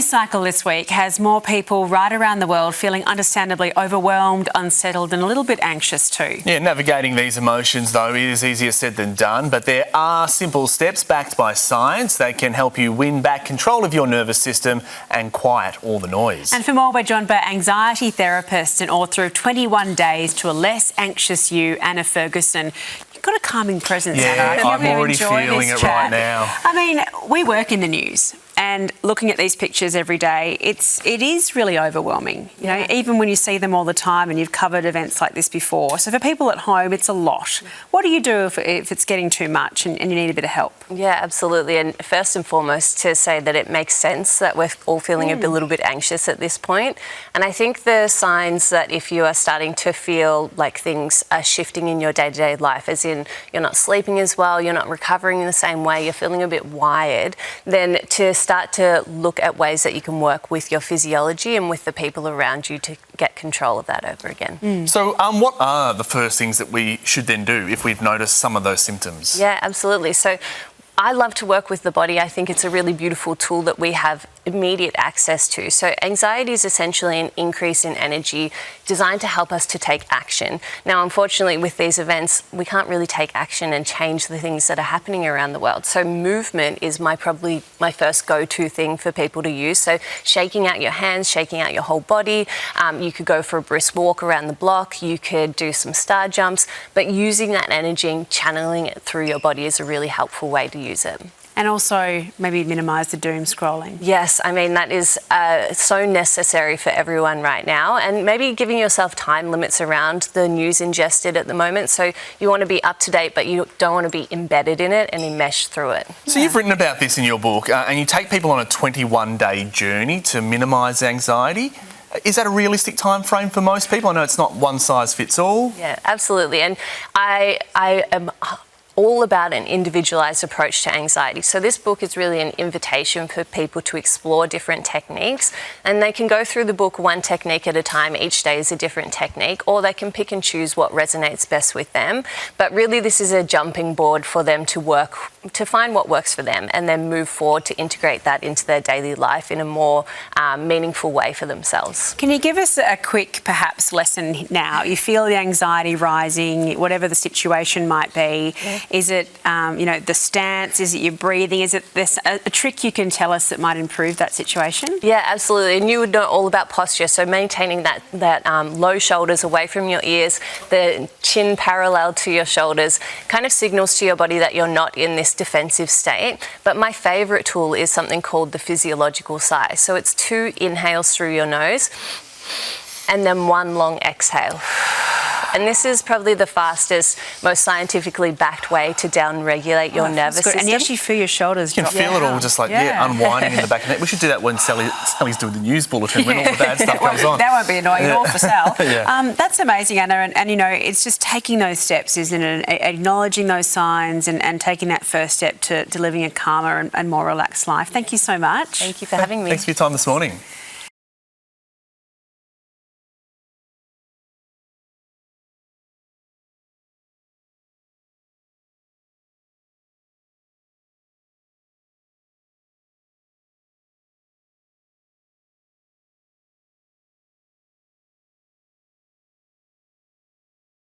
news cycle this week has more people right around the world feeling understandably overwhelmed, unsettled and a little bit anxious too. Yeah, navigating these emotions though is easier said than done, but there are simple steps backed by science that can help you win back control of your nervous system and quiet all the noise. And for more, we're joined by anxiety therapist and author of 21 Days to a Less Anxious You, Anna Ferguson. You've got a calming presence, Anna. I'm already feeling it right now. I mean, we work in the news, and looking at these pictures every day, it is really overwhelming. You know, even when you see them all the time, and you've covered events like this before. So for people at home, it's a lot. What do you do if it's getting too much and you need a bit of help? Yeah, absolutely. And first and foremost, to say that it makes sense that we're all feeling a little bit anxious at this point. And I think the signs that if you are starting to feel like things are shifting in your day-to-day life, as in you're not sleeping as well, you're not recovering in the same way, you're feeling a bit wired, then to start to look at ways that you can work with your physiology and with the people around you to get control of that over again. So what are the first things that we should then do if we've noticed some of those symptoms? Yeah, absolutely. So I love to work with the body. I think it's a really beautiful tool that we have immediate access to. So anxiety is essentially an increase in energy designed to help us to take action. Now, unfortunately, with these events, we can't really take action and change the things that are happening around the world. So movement is probably my first go-to thing for people to use. So shaking out your hands, shaking out your whole body. You could go for a brisk walk around the block. You could do some star jumps, but using that energy and channeling it through your body is a really helpful way to use it. And also maybe minimise the doom scrolling. Yes, I mean, that is so necessary for everyone right now. And maybe giving yourself time limits around the news ingested at the moment. So you want to be up to date, but you don't want to be embedded in it and enmeshed through it. So you've written about this in your book, and you take people on a 21-day journey to minimise anxiety. Is that a realistic time frame for most people? I know it's not one size fits all. Yeah, absolutely. And I am all about an individualised approach to anxiety. So this book is really an invitation for people to explore different techniques, and they can go through the book one technique at a time. Each day is a different technique, or they can pick and choose what resonates best with them. But really this is a jumping board for them to find what works for them and then move forward to integrate that into their daily life in a more meaningful way for themselves. Can you give us a quick perhaps lesson now? You feel the anxiety rising, whatever the situation might be. Is it, the stance? Is it your breathing? Is it a trick you can tell us that might improve that situation? Yeah, absolutely. And you would know all about posture. So maintaining that low shoulders away from your ears, the chin parallel to your shoulders, kind of signals to your body that you're not in this defensive state. But my favourite tool is something called the physiological sigh. So it's 2 inhales through your nose and then 1 long exhale. And this is probably the fastest, most scientifically backed way to downregulate your nervous system. And you actually feel your shoulders drop. You can feel it all just like, unwinding in the back of the neck. We should do that when Sally's doing the news bulletin, when all the bad stuff comes on. That won't be annoying at all for Sal. That's amazing, Anna. And it's just taking those steps, isn't it? Acknowledging those signs and taking that first step to living a calmer and more relaxed life. Thank you so much. Thank you for having me. Thanks for your time this morning.